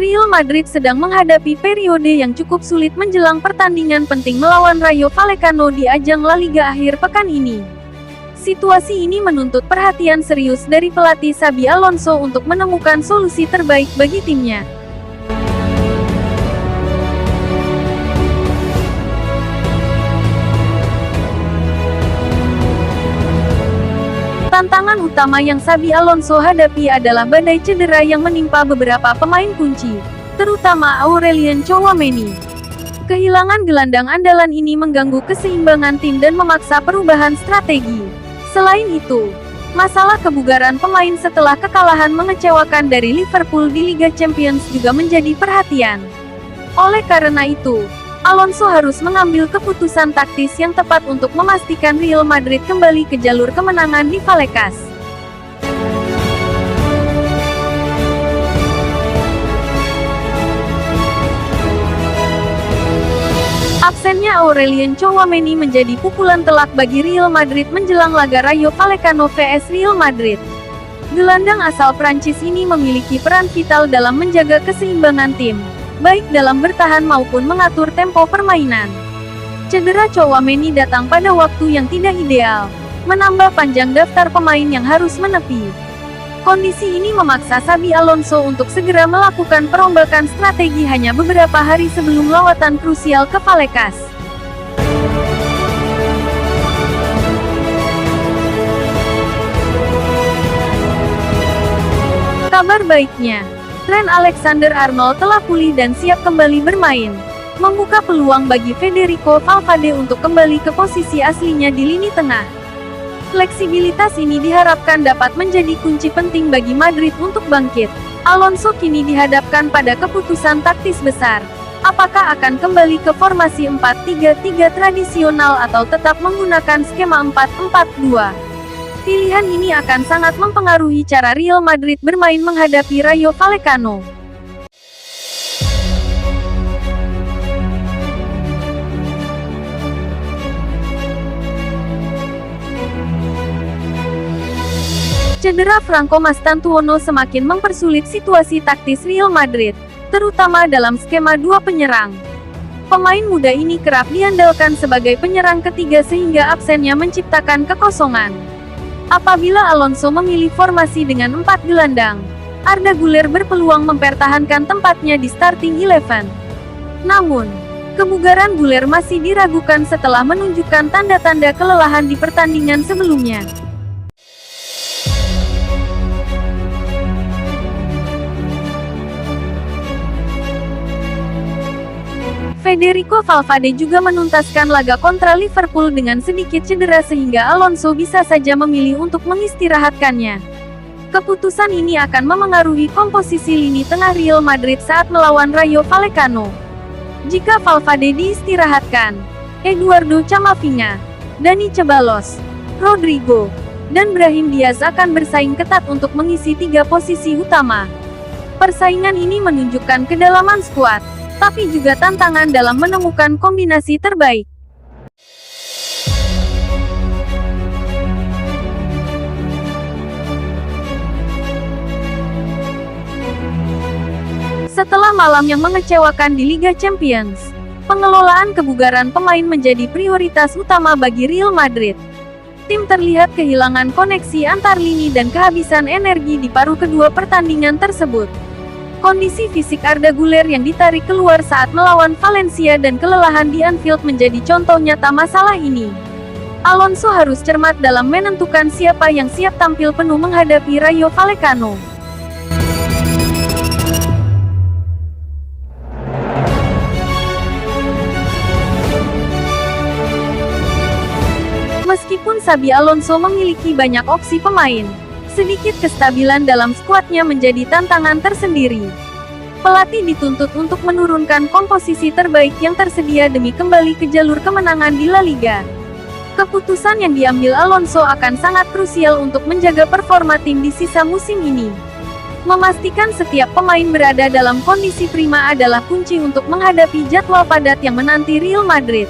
Real Madrid sedang menghadapi periode yang cukup sulit menjelang pertandingan penting melawan Rayo Vallecano di ajang La Liga akhir pekan ini. Situasi ini menuntut perhatian serius dari pelatih Xabi Alonso untuk menemukan solusi terbaik bagi timnya. Tantangan utama yang Xabi Alonso hadapi adalah badai cedera yang menimpa beberapa pemain kunci, terutama Aurelien Tchouaméni. Kehilangan gelandang andalan ini mengganggu keseimbangan tim dan memaksa perubahan strategi. Selain itu, masalah kebugaran pemain setelah kekalahan mengecewakan dari Liverpool di Liga Champions juga menjadi perhatian. Oleh karena itu, Alonso harus mengambil keputusan taktis yang tepat untuk memastikan Real Madrid kembali ke jalur kemenangan di Vallecas. Absennya Aurelien Tchouaméni menjadi pukulan telak bagi Real Madrid menjelang laga Rayo Vallecano vs Real Madrid. Gelandang asal Prancis ini memiliki peran vital dalam menjaga keseimbangan tim, baik dalam bertahan maupun mengatur tempo permainan. Cedera Tchouaméni datang pada waktu yang tidak ideal, menambah panjang daftar pemain yang harus menepi. Kondisi ini memaksa Xabi Alonso untuk segera melakukan perombakan strategi hanya beberapa hari sebelum lawatan krusial ke Vallecas. Kabar baiknya, Trent Alexander-Arnold telah pulih dan siap kembali bermain, membuka peluang bagi Federico Valverde untuk kembali ke posisi aslinya di lini tengah. Fleksibilitas ini diharapkan dapat menjadi kunci penting bagi Madrid untuk bangkit. Alonso kini dihadapkan pada keputusan taktis besar. Apakah akan kembali ke formasi 4-3-3 tradisional atau tetap menggunakan skema 4-4-2? Pilihan ini akan sangat mempengaruhi cara Real Madrid bermain menghadapi Rayo Vallecano. Cedera Franco Mastantuono semakin mempersulit situasi taktis Real Madrid, terutama dalam skema dua penyerang. Pemain muda ini kerap diandalkan sebagai penyerang ketiga sehingga absennya menciptakan kekosongan. Apabila Alonso memilih formasi dengan 4 gelandang, Arda Güler berpeluang mempertahankan tempatnya di starting 11. Namun, kebugaran Güler masih diragukan setelah menunjukkan tanda-tanda kelelahan di pertandingan sebelumnya. Federico Valverde juga menuntaskan laga kontra Liverpool dengan sedikit cedera sehingga Alonso bisa saja memilih untuk mengistirahatkannya. Keputusan ini akan memengaruhi komposisi lini tengah Real Madrid saat melawan Rayo Vallecano. Jika Valverde diistirahatkan, Eduardo Camavinga, Dani Ceballos, Rodrigo, dan Brahim Diaz akan bersaing ketat untuk mengisi 3 posisi utama. Persaingan ini menunjukkan kedalaman skuad, tapi juga tantangan dalam menemukan kombinasi terbaik. Setelah malam yang mengecewakan di Liga Champions, pengelolaan kebugaran pemain menjadi prioritas utama bagi Real Madrid. Tim terlihat kehilangan koneksi antar lini dan kehabisan energi di paruh kedua pertandingan tersebut. Kondisi fisik Arda Güler yang ditarik keluar saat melawan Valencia dan kelelahan di Anfield menjadi contoh nyata masalah ini. Alonso harus cermat dalam menentukan siapa yang siap tampil penuh menghadapi Rayo Vallecano. Meskipun Xabi Alonso memiliki banyak opsi pemain, sedikit kestabilan dalam skuadnya menjadi tantangan tersendiri. Pelatih dituntut untuk menurunkan komposisi terbaik yang tersedia demi kembali ke jalur kemenangan di La Liga. Keputusan yang diambil Alonso akan sangat krusial untuk menjaga performa tim di sisa musim ini. Memastikan setiap pemain berada dalam kondisi prima adalah kunci untuk menghadapi jadwal padat yang menanti Real Madrid.